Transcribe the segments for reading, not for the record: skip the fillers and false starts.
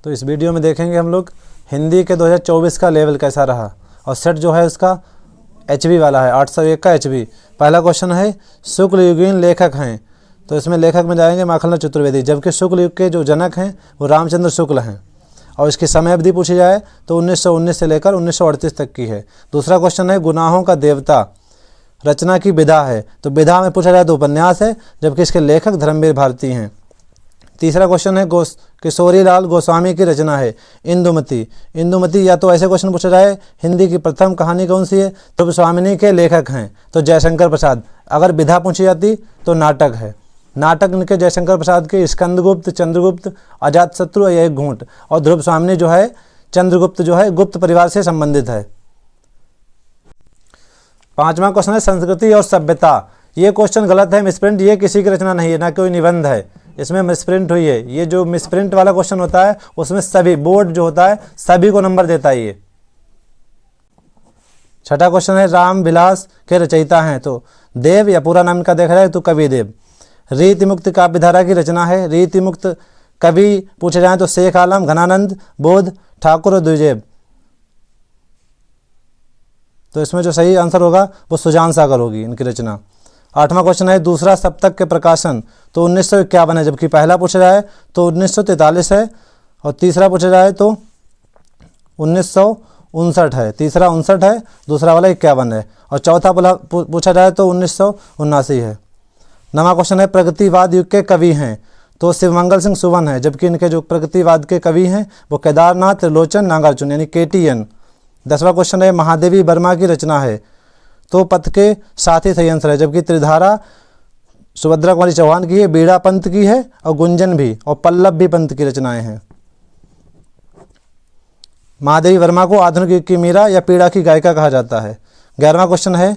तो इस वीडियो में देखेंगे हम लोग हिंदी के 2024 का लेवल कैसा रहा और सेट जो है उसका HB वाला है 801 का HB। पहला क्वेश्चन है शुक्ल युगीन लेखक हैं, तो इसमें लेखक में जाएंगे माखनलाल चतुर्वेदी, जबकि शुक्ल युग के जो जनक हैं वो रामचंद्र शुक्ल हैं। और इसकी समय अवधि पूछी जाए तो 1919 से लेकर 1938 तक की है। दूसरा क्वेश्चन है गुनाहों का देवता रचना की विधा है, तो विधा में पूछा जाए तो उपन्यास है, जबकि इसके लेखक धर्मवीर भारती हैं। तीसरा क्वेश्चन है किशोरीलाल गोस्वामी की रचना है इंदुमती। इंदुमती या तो ऐसे क्वेश्चन पूछा जाए हिंदी की प्रथम कहानी कौन सी है, तो गोस्वामिनी के लेखक हैं तो जयशंकर प्रसाद। अगर विधा पूछी जाती तो नाटक है, नाटक इनके जयशंकर प्रसाद के स्कंदगुप्त, चंद्रगुप्त, अजातशत्रु या एक घूंट। और ध्रुव स्वामिनी जो है चंद्रगुप्त जो है गुप्त परिवार से संबंधित है। पांचवा क्वेश्चन है संस्कृति और सभ्यता। ये क्वेश्चन गलत है, मिसप्रिंट, ये किसी की रचना नहीं है, ना कोई निबंध है, इसमें मिसप्रिंट हुई है। ये जो मिसप्रिंट वाला क्वेश्चन होता है उसमें सभी बोर्ड जो होता है सभी को नंबर देता है ये। छठा क्वेश्चन है राम विलास के रचयिता हैं, तो देव या पूरा नाम इनका देख रहा है तो कवि देव। रीति मुक्त काव्यधारा की रचना है, रीति मुक्त कवि पूछे जाए तो शेख आलम, घनानंद, बोध, ठाकुर और द्विजेब। तो इसमें जो सही आंसर होगा वो सुजान सागर होगी इनकी रचना। आठवां क्वेश्चन है दूसरा सप्तक के प्रकाशन, तो 1951 है, जबकि पहला पूछा जाए तो 1943 है और तीसरा पूछा जाए तो 1959 है। तीसरा 59 है, दूसरा वाला 51 है और चौथा पूछा जाए तो 1979 है। नवा क्वेश्चन है प्रगतिवाद युग के कवि हैं, तो शिवमंगल सिंह सुवन है, जबकि इनके जो प्रगतिवाद के कवि हैं वो केदारनाथ, त्रिलोचन, नागार्जुन यानी KTN। 10वां क्वेश्चन है महादेवी वर्मा की रचना है, तो पथ के साथी सही आंसर है, जबकि त्रिधारा सुभद्रा कुमारी चौहान की है, बीड़ा पंत की है और गुंजन भी और पल्लव भी पंत की रचनाएं हैं। महादेवी वर्मा को आधुनिक युग की मीरा या पीड़ा की गायिका कहा जाता है। 11वां क्वेश्चन है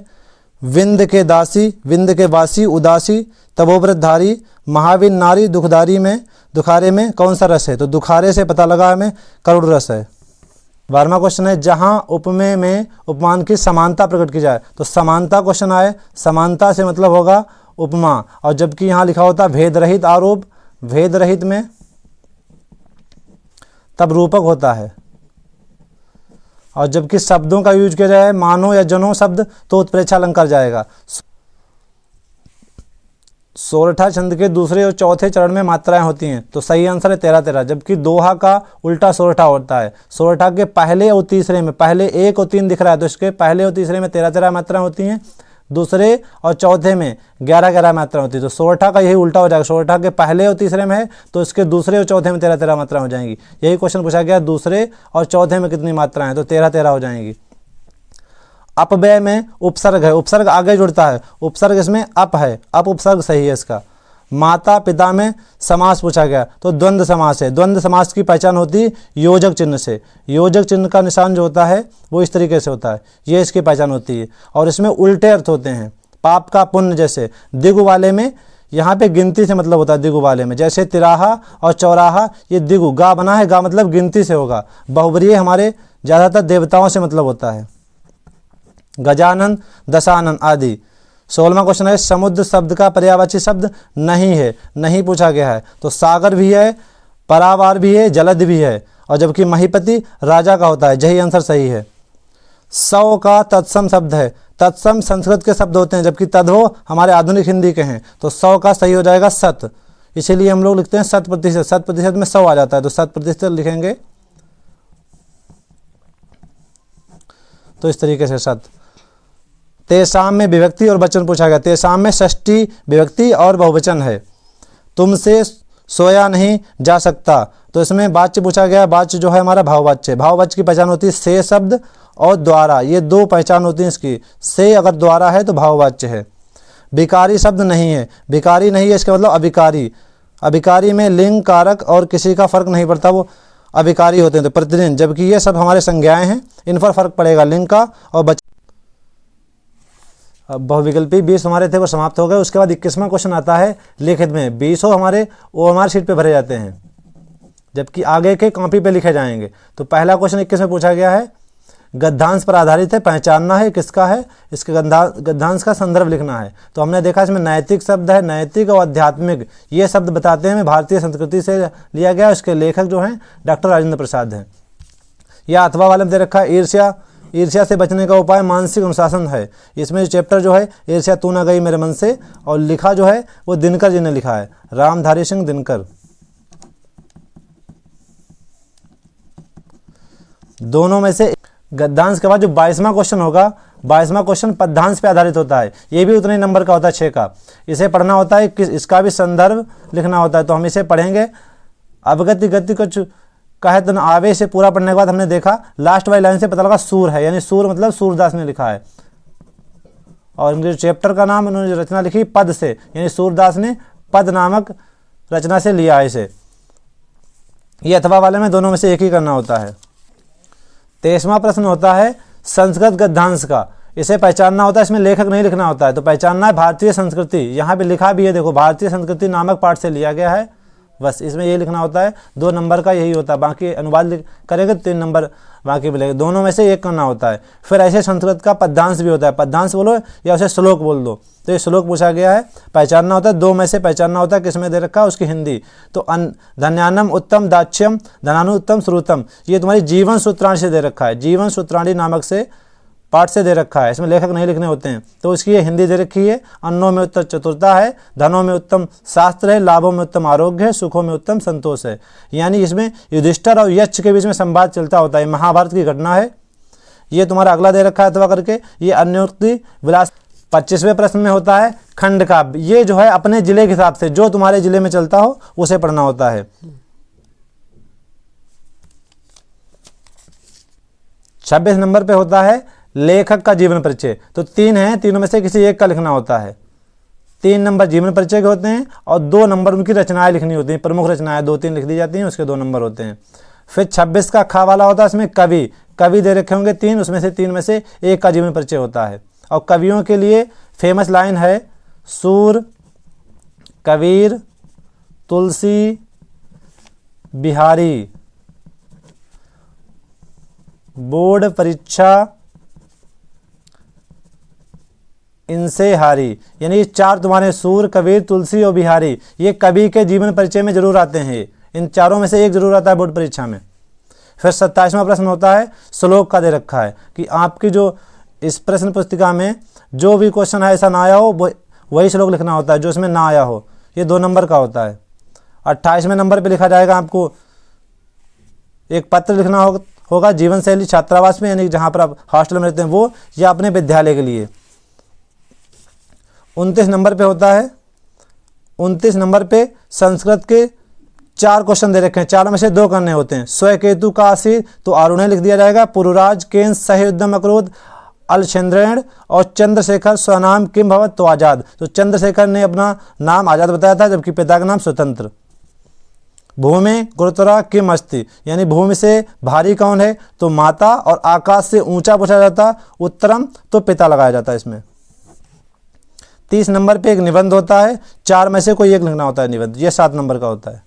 विंद के दासी, विंद के वासी, उदासी, तपोव्रतधारी, महावीर नारी, दुखारे में कौन सा रस है, तो दुखारे से पता लगा हमें करुण रस है। 12वां क्वेश्चन है जहां उपमेय में उपमान की समानता प्रकट की जाए, तो समानता क्वेश्चन आए, समानता से मतलब होगा उपमा, और जबकि यहाँ लिखा होता भेद रहित आरोप, भेद रहित में तब रूपक होता है, और जबकि शब्दों का यूज किया जाए मानो या जनो शब्द तो उत्प्रेक्षा अलंकार जाएगा। सोरठा छंद के दूसरे और चौथे चरण में मात्राएं होती हैं, तो सही आंसर है 13-13, जबकि दोहा का उल्टा सोरठा होता है। सोरठा के पहले और तीसरे में, पहले 1 और 3 दिख रहा है तो इसके पहले और तीसरे में 13-13 मात्राएं होती हैं, दूसरे और चौथे में 11-11 मात्राएं होती है। तो सोरठा का यही उल्टा हो जाएगा, सोरठा के पहले और तीसरे में है तो इसके दूसरे और चौथे में 13-13 मात्राएं हो जाएंगी। यही क्वेश्चन पूछा गया दूसरे और चौथे में कितनी मात्राएं हैं, तो 13-13 हो जाएंगी। अपव्यय में उपसर्ग है, उपसर्ग आगे जुड़ता है, उपसर्ग इसमें अप है, अप उपसर्ग सही है इसका। माता पिता में समास पूछा गया तो द्वंद्व समास है, द्वंद्व समास की पहचान होती है योजक चिन्ह से, योजक चिन्ह का निशान जो होता है वो इस तरीके से होता है, ये इसकी पहचान होती है। और इसमें उल्टे अर्थ होते हैं, पाप का पुण्य, जैसे दिगु वाले में यहाँ पे गिनती से मतलब होता है, दिगु वाले में जैसे तिराहा और चौराहा, ये दिगु गा बना है, गा मतलब गिनती से होगा। बहुब्रीय हमारे ज़्यादातर देवताओं से मतलब होता है, गजानन, दशानन आदि। 16वां क्वेश्चन है समुद्र शब्द का पर्यायवाची शब्द नहीं है, नहीं पूछा गया है, तो सागर भी है, परावार भी है, जलद भी है, और जबकि महीपति राजा का होता है, यही आंसर सही है। सौ का तत्सम शब्द है, तत्सम संस्कृत के शब्द होते हैं, जबकि तद्भव हमारे आधुनिक हिंदी के हैं, तो 100 का सही हो जाएगा शत, इसीलिए हम लोग लिखते हैं 100%, 100% में 100 आ जाता है तो 100% लिखेंगे, तो इस तरीके से शत। तेसाम में विभक्ति और वचन पूछा गया, तेसाम में षष्ठी विभक्ति और बहुवचन है। तुमसे सोया नहीं जा सकता, तो इसमें वाच्य पूछा गया, वाच्य जो है हमारा भाववाच्य, भाववाच्य की पहचान होती है से शब्द और द्वारा, ये 2 पहचान होती है इसकी, से अगर द्वारा है तो भाववाच्य है। विकारी शब्द नहीं है, विकारी नहीं है इसका मतलब अविकारी, अविकारी में लिंग कारक और किसी का फर्क नहीं पड़ता, वो अविकारी होते हैं तो प्रतिदिन, जबकि ये सब हमारे संज्ञाएं हैं, इन पर फर्क पड़ेगा लिंग का और बहुविकल्पी 20 हमारे थे वो समाप्त हो गए। उसके बाद 21वां क्वेश्चन आता है लिखित में, 20 हमारे OMR शीट पे भरे जाते हैं, जबकि आगे के कॉपी पे लिखे जाएंगे। तो पहला क्वेश्चन 21 में पूछा गया है गद्यांश पर आधारित है, पहचानना है किसका है, इसके गद्यांश का संदर्भ लिखना है। तो हमने देखा इसमें नैतिक शब्द है, नैतिक और आध्यात्मिक ये शब्द बताते हैं भारतीय संस्कृति से लिया गया। उसके लेखक जो हैं डॉक्टर राजेंद्र प्रसाद हैं। यह अथवा वाले में दे रखा है ईर्ष्या से बचने का उपाय मानसिक अनुशासन है। इसमें जो चैप्टर जो है ईर्ष्या तू ना गई मेरे मन से, और लिखा जो है वो दिनकर जी ने लिखा है, रामधारी सिंह दिनकर। दोनों में से गद्यांश के बाद जो 22वां क्वेश्चन होगा, 22वां क्वेश्चन पद्यांश पे आधारित होता है। ये भी उतने नंबर का होता है, 6 का। इसे पढ़ना होता है, इसका भी संदर्भ लिखना होता है। तो हम इसे पढ़ेंगे। अवगति गति कुछ कहे तो न आवे से पूरा पढ़ने के बाद हमने देखा लास्ट वाली लाइन से पता लगा सूर है, यानी सूर मतलब सूरदास ने लिखा है। और इनके चैप्टर का नाम उन्होंने जो रचना लिखी पद से, यानी सूरदास ने पद नामक रचना से लिया है इसे। ये अथवा वाले में दोनों में से एक ही करना होता है। 23वां प्रश्न होता है संस्कृत गद्यांश का। इसे पहचानना होता है, इसमें लेखक नहीं लिखना होता है। तो पहचानना है भारतीय संस्कृति, यहाँ पे लिखा भी है, देखो भारतीय संस्कृति नामक पाठ से लिया गया है, बस इसमें ये लिखना होता है। 2 नंबर का यही होता है, बाकी अनुवाद करेंगे 3 नंबर बाकी मिलेगा। दोनों में से एक करना होता है। फिर ऐसे संस्कृत का पद्यांश भी होता है, पद्यांश बोलो या उसे श्लोक बोल दो। तो ये श्लोक पूछा गया है, पहचानना होता है। 2 में से पहचानना होता है किसमें दे रखा है, उसकी हिंदी। तो धन्यानम उत्तम दाक्ष्यम धनानु उत्तम श्रुतम, ये तुम्हारी जीवन सूत्राणी से दे रखा है, जीवन सूत्राणी नामक से पाठ से दे रखा है। इसमें लेखक नहीं लिखने होते हैं। तो इसकी ये हिंदी दे रखी है। अन्नों में उत्तम चतुरता है, धनों में उत्तम शास्त्र है, लाभों में उत्तम आरोग्य है, सुखों में उत्तम संतोष है। यानी इसमें युधिष्ठिर और यक्ष के बीच में संवाद चलता होता है, महाभारत की घटना है। ये तुम्हारा अगला दे रखा है अथवा करके, ये अन्योक्ति विलास। 25वें प्रश्न में होता है खंड काव्य। ये जो है अपने जिले के हिसाब से, जो तुम्हारे जिले में चलता हो उसे पढ़ना होता है। 26 नंबर पे होता है लेखक का जीवन परिचय। तो 3 हैं, तीनों में से किसी एक का लिखना होता है। 3 नंबर जीवन परिचय के होते हैं और 2 नंबर उनकी रचनाएं लिखनी होती हैं, प्रमुख रचनाएं 2-3 लिख दी जाती हैं, उसके 2 नंबर होते हैं। फिर 26 का खा वाला होता है, इसमें कवि दे रखे होंगे 3, उसमें से 3 में से एक का जीवन परिचय होता है। और कवियों के लिए फेमस लाइन है सूर, कबीर, तुलसी, बिहारी, बोर्ड परीक्षा इनसे हारी। यानी ये 4 तुम्हारे सूर, कबीर, तुलसी और बिहारी, ये कवि के जीवन परिचय में जरूर आते हैं। इन चारों में से एक जरूर आता है बोर्ड परीक्षा में। फिर 27वां प्रश्न होता है श्लोक का दे रखा है कि आपकी जो इस प्रश्न पुस्तिका में जो भी क्वेश्चन है ऐसा ना आया हो वही श्लोक लिखना होता है, जो इसमें ना आया हो। ये 2 नंबर का होता है। 28वें नंबर पे लिखा जाएगा आपको एक पत्र लिखना होगा जीवन शैली छात्रावास में, यानी जहाँ पर आप हॉस्टल में रहते हैं वो, या अपने विद्यालय के लिए। 29 नंबर पे होता है, 29 नंबर पे संस्कृत के 4 क्वेश्चन दे रखे हैं, 4 में से 2 करने होते हैं। स्वकेतु का आशीर तो आरुणे लिख दिया जाएगा, पुरुराज केन सह युद्धम अक्रोध अलछेन्द्रेण, और चंद्रशेखर स्वनाम किम भवत तो आजाद। तो चंद्रशेखर ने अपना नाम आजाद बताया था, जबकि पिता का नाम स्वतंत्र। भूमि गुरुतरा किम अस्ति, यानी भूमि से भारी कौन है, तो माता, और आकाश से ऊंचा पूछा जाता उत्तरम, तो पिता लगाया जाता है इसमें। 30 नंबर पे एक निबंध होता है, 4 में से कोई एक लिखना होता है निबंध, ये 7 नंबर का होता है।